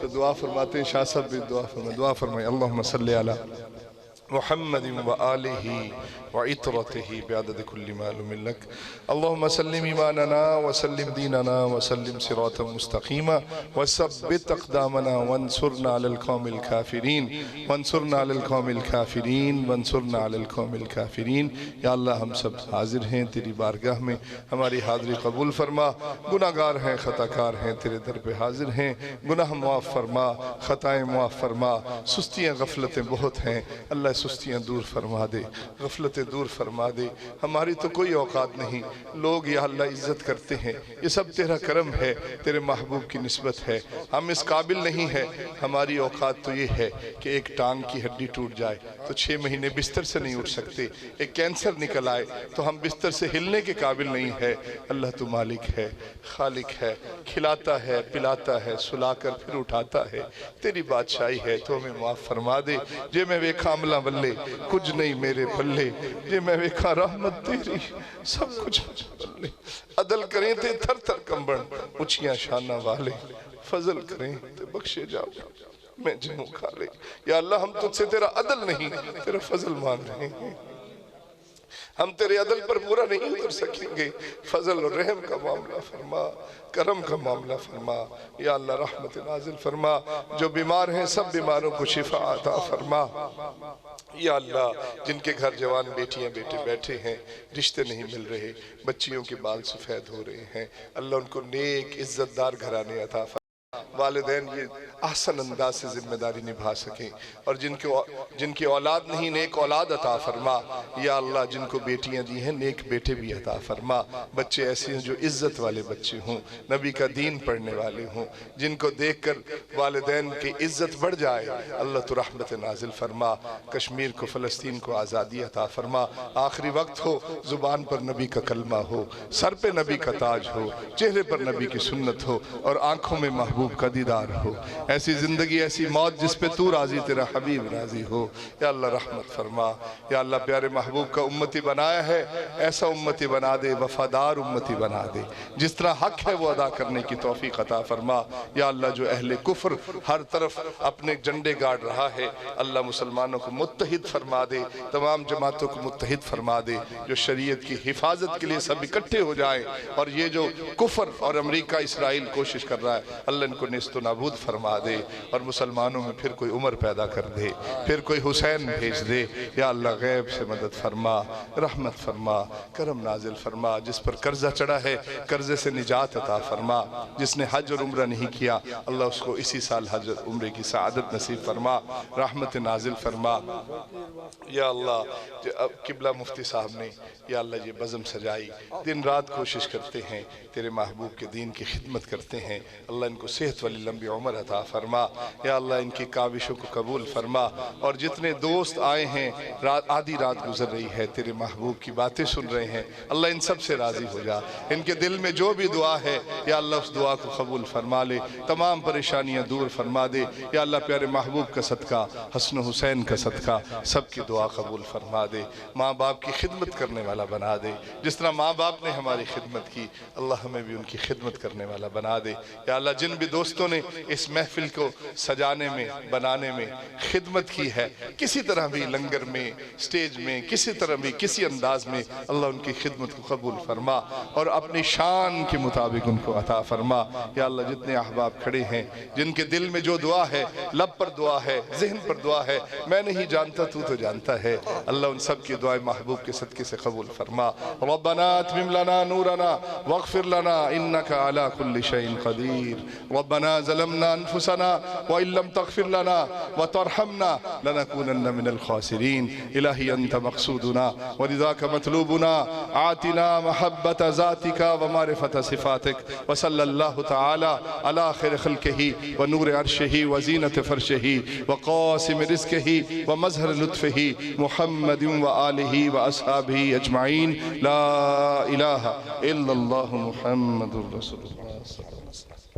تو دعا فرماتے ہیں. شاہ صاحب بھی دعا فرمائیں. اللہم صلی علی محمد وآلہ وعطرته بعدد كل معلوم لك. اللهم سلم ایماننا وسلم دیننا وسلم صراطا مستقیما وثبت اقدامنا وانصرنا على القوم الكافرین وانصرنا على القوم الكافرین وانصرنا على القوم الكافرین. یا اللہ ہم سب حاضر ہیں تیری بارگاہ میں, ہماری حاضری قبول فرما. گناہگار ہیں, خطا کار ہیں, تیرے در پہ حاضر ہیں. گناہ معاف فرما, خطائیں معاف فرما. سستیاں غفلتیں بہت ہیں, اللہ سستیاں دور فرما دے, غفلتیں دور فرما دے. ہماری تو کوئی اوقات نہیں, لوگ یا اللہ عزت کرتے ہیں, یہ سب تیرا کرم ہے, تیرے محبوب کی نسبت ہے. ہم اس قابل نہیں ہے. ہماری اوقات تو یہ ہے کہ ایک ٹانگ کی ہڈی ٹوٹ جائے تو 6 مہینے بستر سے نہیں اٹھ سکتے, ایک کینسر نکل آئے تو ہم بستر سے ہلنے کے قابل نہیں ہے. اللہ تو مالک ہے, خالق ہے, کھلاتا ہے, پلاتا ہے, سلا کر پھر اٹھاتا ہے. تیری بادشاہی ہے, تو ہمیں معاف فرما دے. جے میں ویکھا عملہ بلے کچھ نہیں میرے پلے, جے میں ویکھا رحمت تیری سب کچھ بلے. عدل کریں تے تھر تھر کمبڑ اچھیاں شانہ والے, فضل کریں تے بخشے جاؤ میں جنوں کھا لے. یا اللہ ہم تجھ سے تیرا عدل نہیں تیرا فضل مانگ رہے ہیں, ہم تیرے عدل پر پورا نہیں اتر سکیں گے. فضل اور رحم کا معاملہ فرما, کرم کا معاملہ فرما. یا اللہ رحمت نازل فرما. جو بیمار ہیں سب بیماروں کو شفا عطا فرما. یا اللہ جن کے گھر جوان بیٹیاں بیٹے بیٹھے ہیں, رشتے نہیں مل رہے, بچیوں کے بال سفید ہو رہے ہیں, اللہ ان کو نیک عزت دار گھرانے عطا فرما. والدین یہ احسن انداز سے ذمہ داری نبھا سکیں, اور جن کی اولاد نہیں نیک اولاد عطا فرما. یا اللہ جن کو بیٹیاں دی ہیں نیک بیٹے بھی عطا فرما. بچے ایسے ہیں جو عزت والے بچے ہوں, نبی کا دین پڑھنے والے ہوں, جن کو دیکھ کر والدین کی عزت بڑھ جائے. اللہ تو رحمت نازل فرما. کشمیر کو, فلسطین کو آزادی عطا فرما. آخری وقت ہو, زبان پر نبی کا کلمہ ہو, سر پہ نبی کا تاج ہو, چہرے پر نبی کی سنت ہو, اور آنکھوں میں محبوب کا دیدار ہو. ایسی زندگی ایسی موت جس پہ تو راضی, تیرا حبیب راضی ہو. یا اللہ رحمت فرما. یا اللہ پیارے محبوب کا امتی بنایا ہے, ایسا امتی بنا دے, وفادار امتی بنا دے, جس طرح حق ہے وہ ادا کرنے کی توفیق عطا فرما. یا اللہ جو اہل کفر ہر طرف اپنے جھنڈے گاڑ رہا ہے, اللہ مسلمانوں کو متحد فرما دے, تمام جماعتوں کو متحد فرما دے, جو شریعت کی حفاظت کے لیے سب اکٹھے ہو جائیں. اور یہ جو کفر اور امریکہ اسرائیل کوشش کر رہا ہے, اللہ ان کو نیست و نابود فرما دے, اور مسلمانوں میں پھر کوئی عمر پیدا کر دے, پھر کوئی حسین بھیج دے. یا اللہ غیب سے مدد فرما, رحمت فرما, کرم نازل فرما. جس پر قرضہ چڑھا ہے قرضے سے نجات عطا فرما. جس نے حج اور عمرہ نہیں کیا, اللہ اس کو اسی سال حج اور عمرے کی سعادت نصیب فرما, رحمت نازل فرما. یا اللہ قبلہ مفتی صاحب نے یا اللہ یہ بزم سجائی, دن رات کوشش کرتے ہیں, تیرے محبوب کے دین کی خدمت کرتے ہیں. اللہ ان کو صحت والی لمبی عمر عطا فرما. یا اللہ ان کی کاوشوں کو قبول فرما. اور جتنے دوست آئے ہیں, آدھی رات گزر رہی ہے, تیرے محبوب کی باتیں سن رہے ہیں, اللہ ان سب سے راضی ہو جا. ان کے دل میں جو بھی دعا ہے یا اللہ اس دعا کو قبول فرما لے, تمام پریشانیاں دور فرما دے. یا اللہ پیارے محبوب کا صدقہ, حسن و حسین کا صدقہ, سب کی دعا قبول فرما دے. ماں باپ کی خدمت کرنے والا بنا دے, جس طرح ماں باپ نے ہماری خدمت کی, اللہ ہمیں بھی ان کی خدمت کرنے والا بنا دے. یا اللہ جن بھی دوستوں نے اس محفل کو سجانے میں, بنانے میں خدمت کی ہے, کسی طرح بھی لنگر میں, سٹیج میں, کسی طرح بھی کسی انداز میں, اللہ ان کی خدمت کو قبول فرما, اور اپنی شان کے مطابق ان کو عطا فرما. یا اللہ جتنے احباب کھڑے ہیں, جن کے دل میں جو دعا ہے, لب پر دعا ہے, ذہن پر دعا ہے, میں نہیں جانتا تو جانتا ہے, اللہ ان سب کی دعائیں محبوب کے صدقے سے قبول فرما. ربنا اتمم لنا نورنا واغفر لنا انك على كل شيء قدير. ربنا ظلمنا انفسنا وان لم تغفر لنا وترحمنا لنكونن من الخاسرين. الهي انت مقصودنا ولذاك مطلوبنا, آتنا محبة ذاتك ومعرفة صفاتك. وصلى الله تعالى على خير خلقه ونور عرشه وزينة فرشه وقاسم رزقه ومظهر لطفه محمد وآله وأصحابه أجمعين. لا إله إلا الله محمد رسول الله صلى الله عليه وسلم.